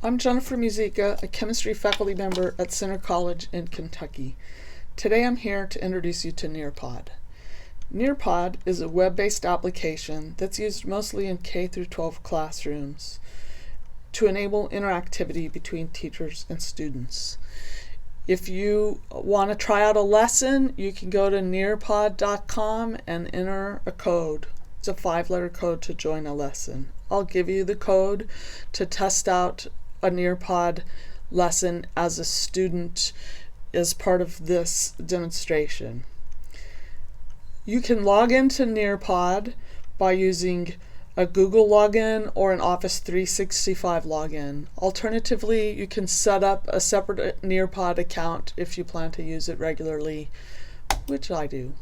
I'm Jennifer Musica, a chemistry faculty member at Center College in Kentucky. Today I'm here to introduce you to Nearpod. Nearpod is a web-based application that's used mostly in K-12 classrooms to enable interactivity between teachers and students. If you want to try out a lesson, you can go to nearpod.com and enter a code. It's a 5-letter code to join a lesson. I'll give you the code to test out a Nearpod lesson as a student as part of this demonstration. You can log into Nearpod by using a Google login or an Office 365 login. Alternatively, you can set up a separate Nearpod account if you plan to use it regularly, which I do.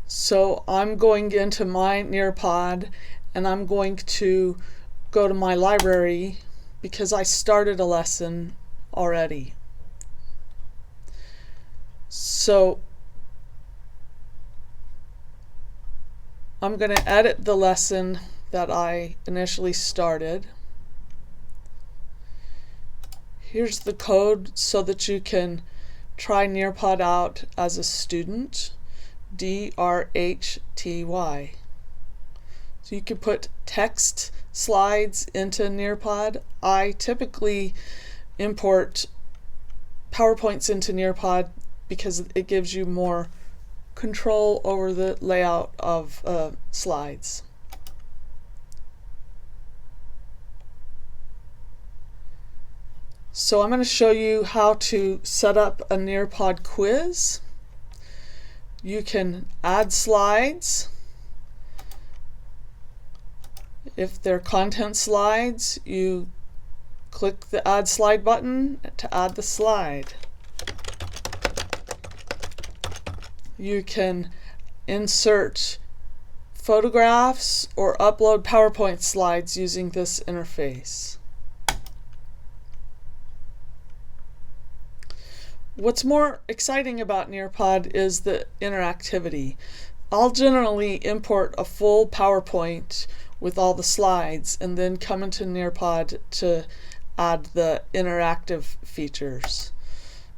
So I'm going into my Nearpod and I'm going to go to my library because I started a lesson already. So I'm going to edit the lesson that I initially started. Here's the code so that you can try Nearpod out as a student. DRHTY. So you can put text slides into Nearpod. I typically import PowerPoints into Nearpod because it gives you more control over the layout of slides. So I'm going to show you how to set up a Nearpod quiz. You can add slides. If they're content slides, you click the Add Slide button to add the slide. You can insert photographs or upload PowerPoint slides using this interface. What's more exciting about Nearpod is the interactivity. I'll generally import a full PowerPoint with all the slides and then come into Nearpod to add the interactive features.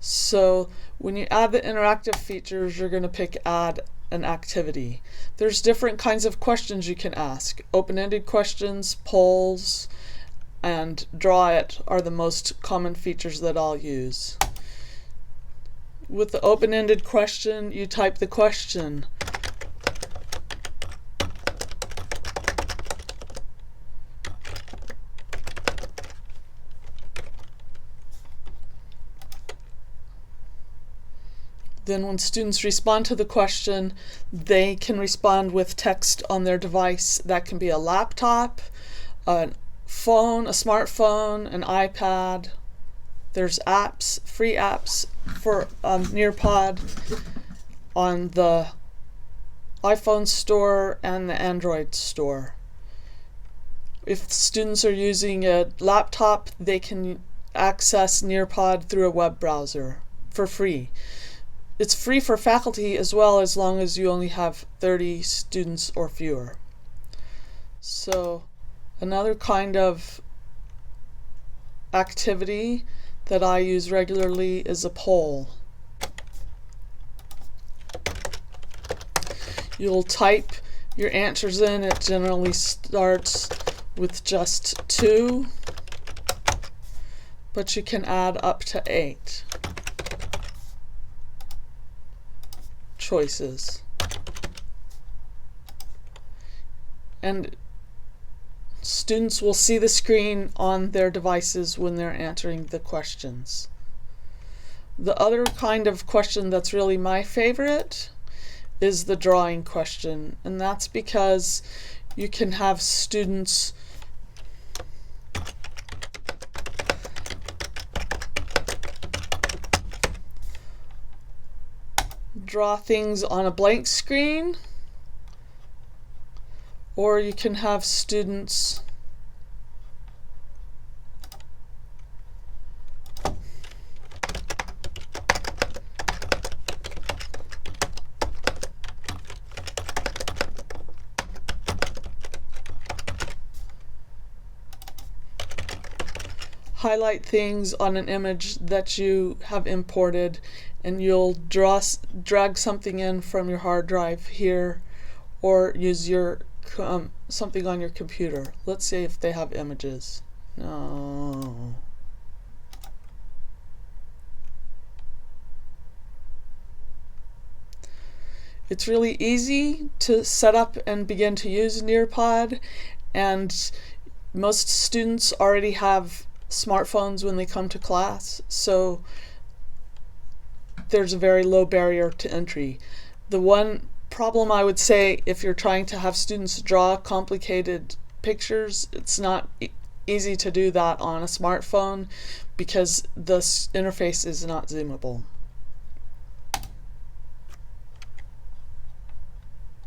So when you add the interactive features, you're going to pick Add an Activity. There's different kinds of questions you can ask. Open-ended questions, polls, and Draw It are the most common features that I'll use. With the open-ended question, you type the question. Then when students respond to the question, they can respond with text on their device. That can be a laptop, a phone, a smartphone, an iPad. There's apps, free apps for Nearpod on the iPhone store and the Android store. If students are using a laptop, they can access Nearpod through a web browser for free. It's free for faculty as well, as long as you only have 30 students or fewer. So another kind of activity that I use regularly is a poll. You'll type your answers in. It generally starts with just 2, but you can add up to 8 choices. And students will see the screen on their devices when they're answering the questions. The other kind of question that's really my favorite is the drawing question, and that's because you can have students draw things on a blank screen, or you can have students highlight things on an image that you have imported, and you'll drag something in from your hard drive here, or use your something on your computer. Let's see if they have images. No. It's really easy to set up and begin to use Nearpod, and most students already have smartphones when they come to class, so there's a very low barrier to entry. The one problem I would say, if you're trying to have students draw complicated pictures, it's not easy to do that on a smartphone because the interface is not zoomable.